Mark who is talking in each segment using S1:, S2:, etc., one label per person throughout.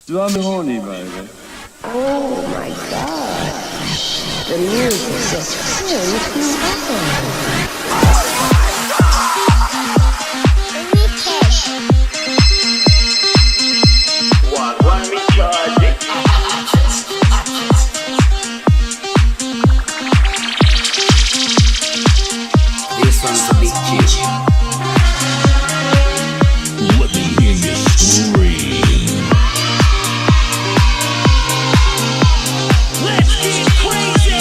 S1: Drive me horny, baby.
S2: Oh my God. The music just turns me on.
S3: This one's a big chick.
S4: Let me hear you scream.
S5: Let's get crazy!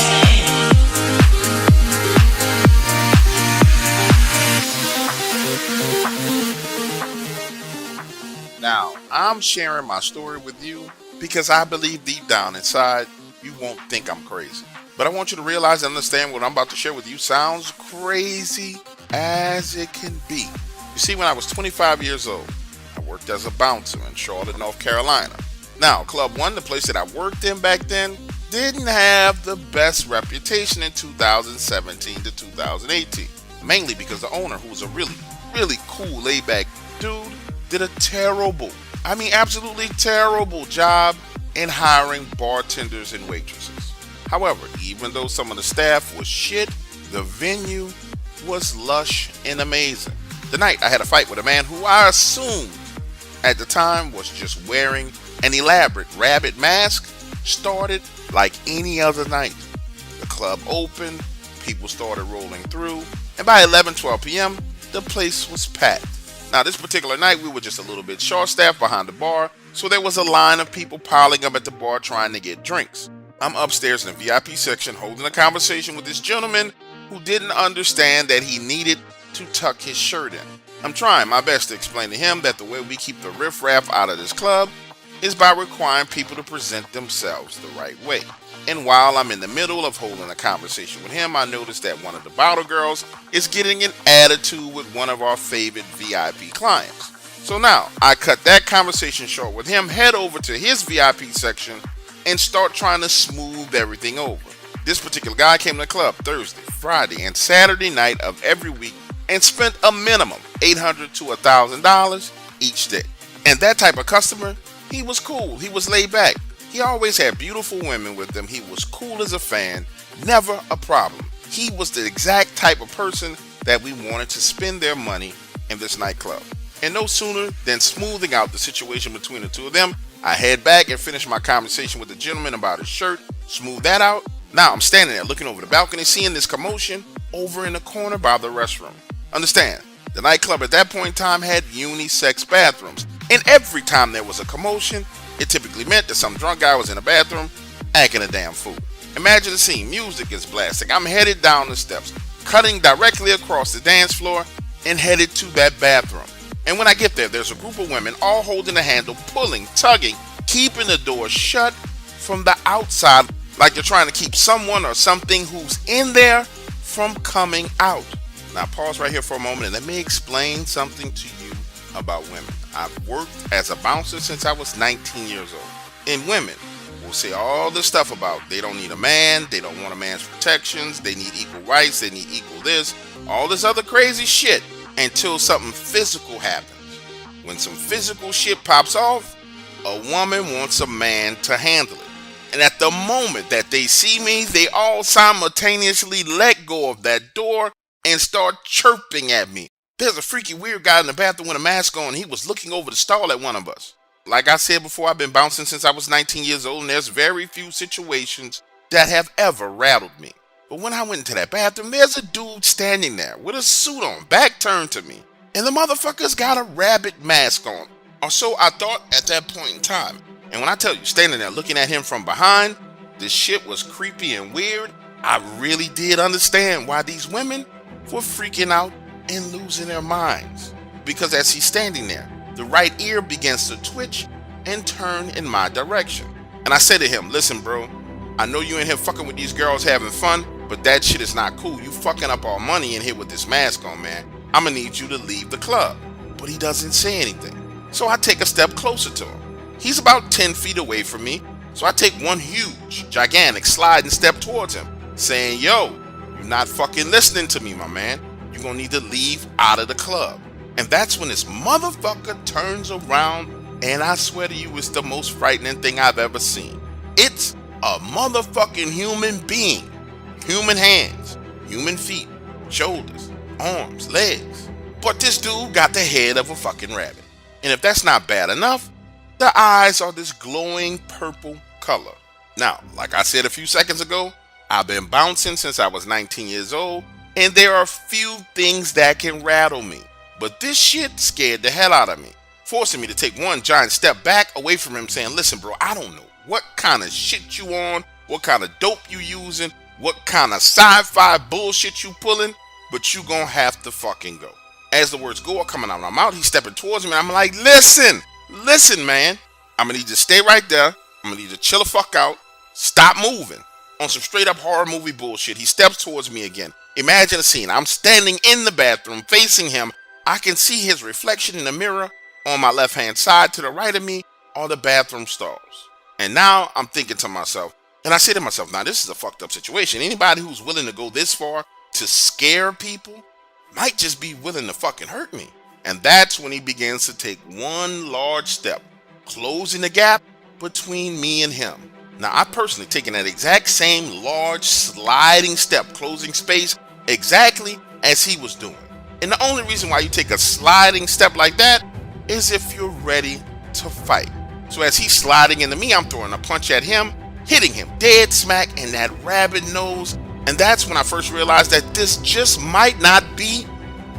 S6: Now, I'm sharing my story with you because I believe deep down inside you won't think I'm crazy. But I want you to realize and understand what I'm about to share with you sounds crazy as it can be. You see, when I was 25 years old, I worked as a bouncer in Charlotte, North Carolina. Now, Club One, the place that I worked in back then, didn't have the best reputation in 2017 to 2018. Mainly because the owner, who was a really cool, laid-back dude, did a terrible, absolutely terrible job in hiring bartenders and waitresses. However, even though some of the staff was shit, the venue was lush and amazing. The night I had a fight with a man who I assumed at the time was just wearing an elaborate rabbit mask started like any other night. The club opened, people started rolling through, and by 11-12 p.m., the place was packed. Now, this particular night, we were just a little bit short-staffed behind the bar, so there was a line of people piling up at the bar trying to get drinks. I'm upstairs in the VIP section holding a conversation with this gentleman who didn't understand that he needed to tuck his shirt in. I'm trying my best to explain to him that the way we keep the riffraff out of this club is by requiring people to present themselves the right way. And while I'm in the middle of holding a conversation with him, I noticed that one of the bottle girls is getting an attitude with one of our favorite VIP clients. So now, I cut that conversation short with him, head over to his VIP section, and start trying to smooth everything over. This particular guy came to the club Thursday, Friday, and Saturday night of every week and spent a minimum $800 to $1,000 each day. And that type of customer, he was cool, he was laid back. He always had beautiful women with him. He was cool as a fan, never a problem. He was the exact type of person that we wanted to spend their money in this nightclub. And no sooner than smoothing out the situation between the two of them, I head back and finish my conversation with the gentleman about his shirt, smooth that out. Now I'm standing there looking over the balcony, seeing this commotion over in the corner by the restroom. Understand, the nightclub at that point in time had unisex bathrooms. And every time there was a commotion, it typically meant that some drunk guy was in the bathroom acting a damn fool. Imagine the scene, music is blasting. I'm headed down the steps, cutting directly across the dance floor and headed to that bathroom. And when I get there, there's a group of women all holding the handle, pulling, tugging, keeping the door shut from the outside, like they're trying to keep someone or something who's in there from coming out. Now pause right here for a moment and let me explain something to you about women. I've worked as a bouncer since I was 19 years old. And women will say all this stuff about they don't need a man, they don't want a man's protections, they need equal rights, they need equal this, all this other crazy shit until something physical happens. When some physical shit pops off, a woman wants a man to handle it. And at the moment that they see me, they all simultaneously let go of that door and start chirping at me. There's a freaky weird guy in the bathroom with a mask on. He was looking over the stall at one of us. Like I said before, I've been bouncing since I was 19 years old, and there's very few situations that have ever rattled me. But when I went into that bathroom, there's a dude standing there with a suit on, back turned to me. And the motherfucker's got a rabbit mask on. Or so I thought at that point in time. And when I tell you, standing there looking at him from behind, this shit was creepy and weird. I really did understand why these women were freaking out and losing their minds. Because as he's standing there, the right ear begins to twitch and turn in my direction. And I said to him, listen bro, I know you in here fucking with these girls having fun, but that shit is not cool. You fucking up our money in here with this mask on, man. I'm gonna need you to leave the club. But he doesn't say anything. So I take a step closer to him. He's about 10 feet away from me. So I take one huge, gigantic sliding step towards him, saying, yo, you're not fucking listening to me, my man. You're gonna need to leave out of the club. And that's when this motherfucker turns around And I swear to you, it's the most frightening thing I've ever seen. It's a motherfucking human being. Human hands, human feet, shoulders, arms, legs. But this dude got the head of a fucking rabbit. And if that's not bad enough, the eyes are this glowing purple color. Now, like I said a few seconds ago, I've been bouncing since I was 19 years old, and there are few things that can rattle me. But this shit scared the hell out of me, forcing me to take one giant step back away from him, saying, listen bro, I don't know what kind of shit you on, what kind of dope you using, what kind of sci-fi bullshit you pulling, but you gonna have to fucking go. As the words go are coming out of my mouth, he's stepping towards me, and I'm like, listen, man, I'm gonna need you to stay right there. I'm gonna need you to chill the fuck out, stop moving. On some straight up horror movie bullshit, he steps towards me again. Imagine a scene. I'm standing in the bathroom facing him. I can see his reflection in the mirror on my left hand side. To the right of me are the bathroom stalls. And now I'm thinking to myself, and I say to myself, now this is a fucked up situation. Anybody who's willing to go this far to scare people might just be willing to fucking hurt me. And that's when he begins to take one large step, closing the gap between me and him. Now, I personally taken that exact same large sliding step, closing space exactly as he was doing. And the only reason why you take a sliding step like that is if you're ready to fight. So as he's sliding into me, I'm throwing a punch at him, hitting him dead smack in that rabbit nose. And that's when I first realized that this just might not be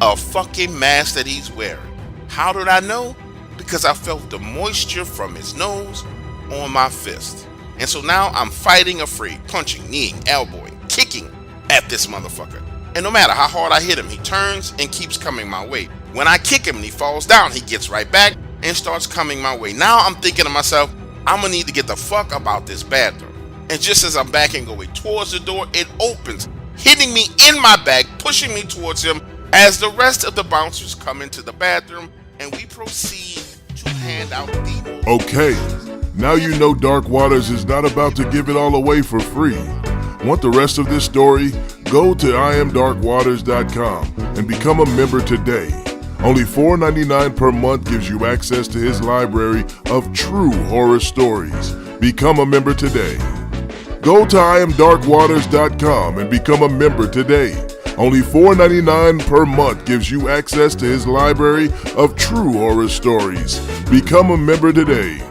S6: a fucking mask that he's wearing. How did I know? Because I felt the moisture from his nose on my fist. And so now I'm fighting afraid, punching, kneeing, elbowing, kicking at this motherfucker. And no matter how hard I hit him, he turns and keeps coming my way. When I kick him and he falls down, he gets right back and starts coming my way. Now I'm thinking to myself, I'm gonna need to get the fuck about this bathroom. And just as I'm backing away towards the door, it opens, hitting me in my back, pushing me towards him as the rest of the bouncers come into the bathroom, and we proceed to hand out the...
S1: Okay, now you know Dark Waters is not about to give it all away for free. Want the rest of this story? Go to IamDarkWaters.com and become a member today. Only $4.99 per month gives you access to his library of true horror stories. Become a member today. Go to IamDarkWaters.com and become a member today. Only $4.99 per month gives you access to his library of true horror stories. Become a member today.